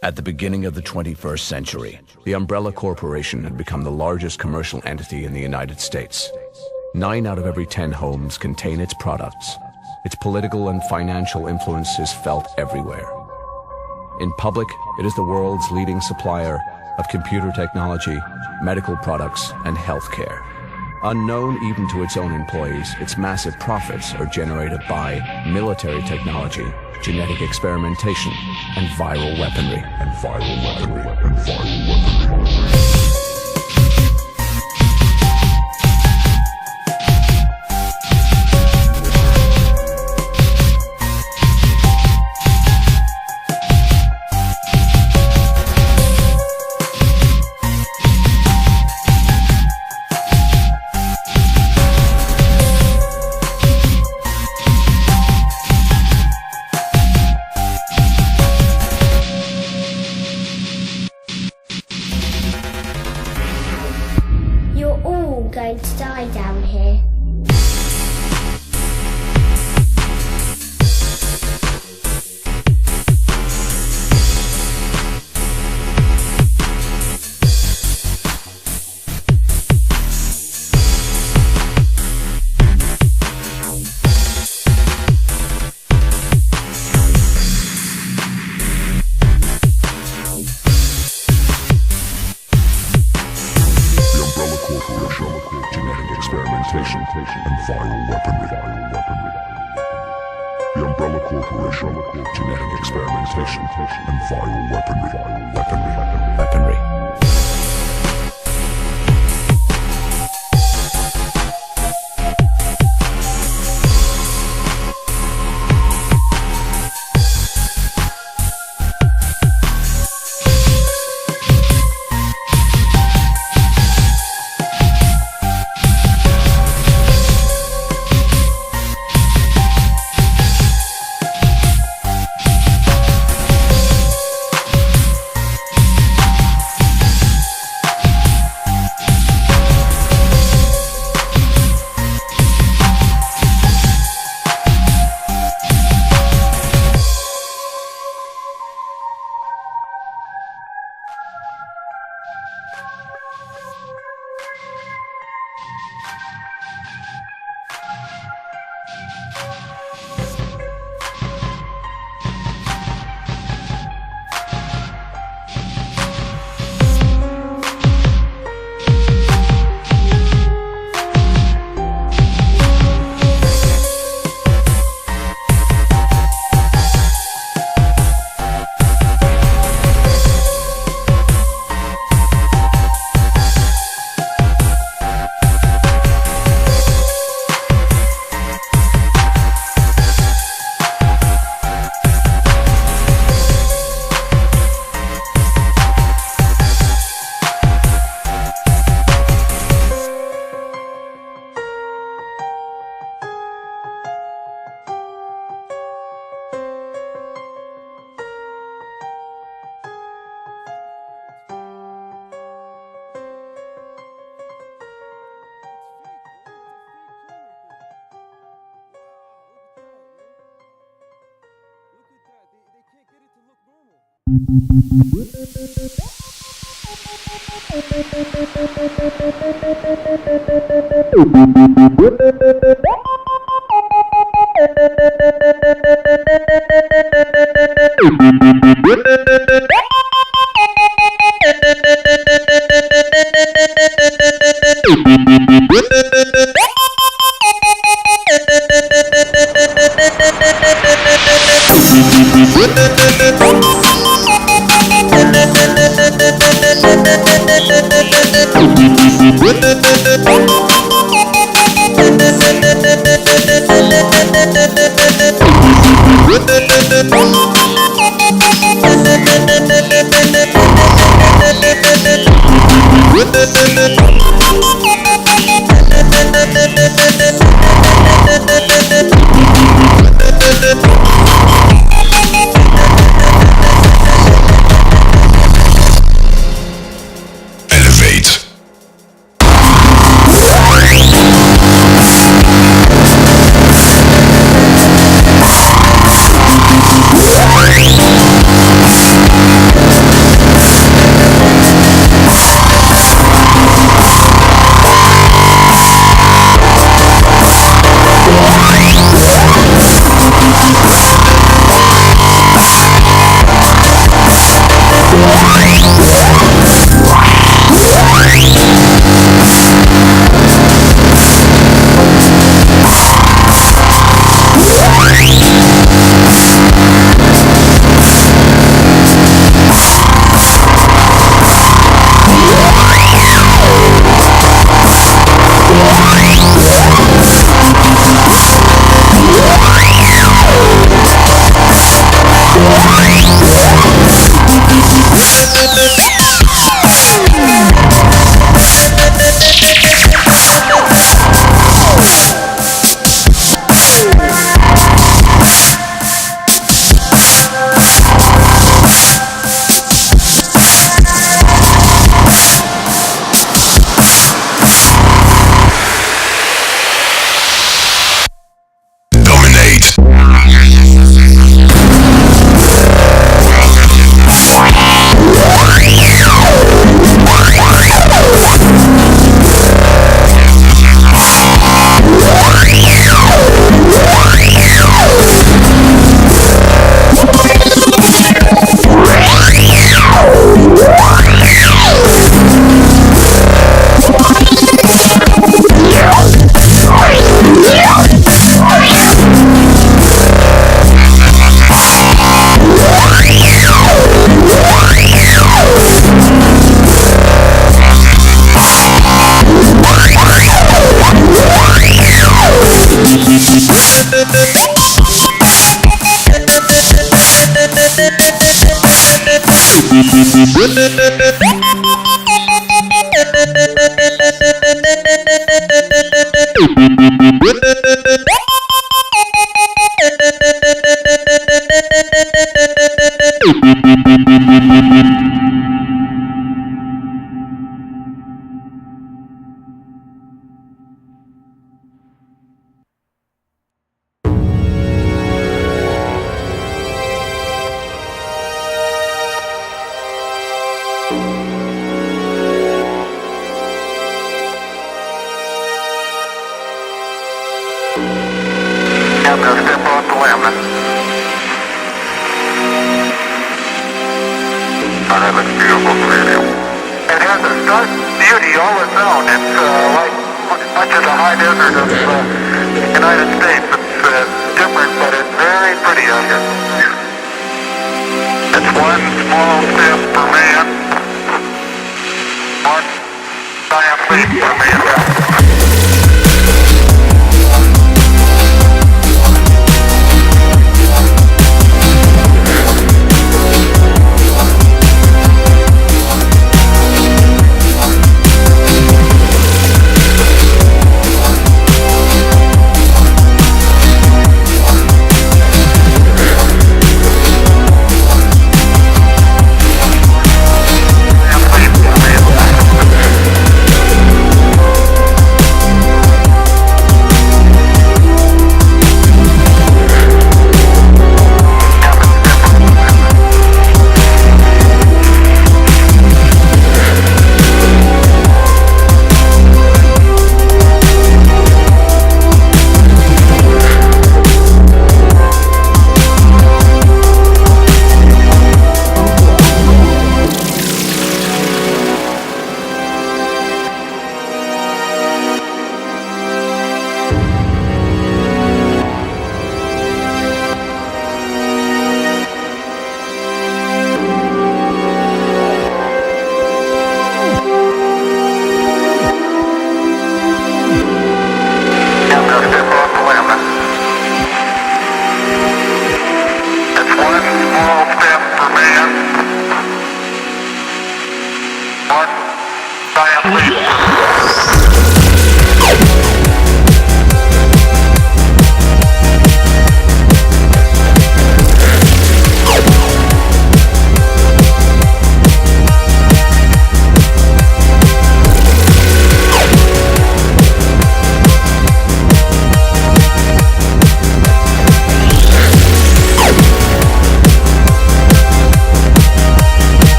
At the beginning of the 21st century, the Umbrella Corporation had become the largest commercial entity in the United States. 9 out of every 10 homes contain its products. Its political and financial influence is felt everywhere. In public, it is the world's leading supplier of computer technology, medical products, and healthcare. Unknown even to its own employees, its massive profits are generated by military technology, genetic experimentation, and viral weaponry. You're all going to die down here. Genetic experimentation and viral weaponry. The Umbrella Corporation, genetic experimentation and viral weaponry. I'm going to step off the limb. Oh, that looks beautiful for you. It has a stark beauty all its own. It's like much of the high desert of the United States. It's different, but it's very pretty out here. It's one small step for man,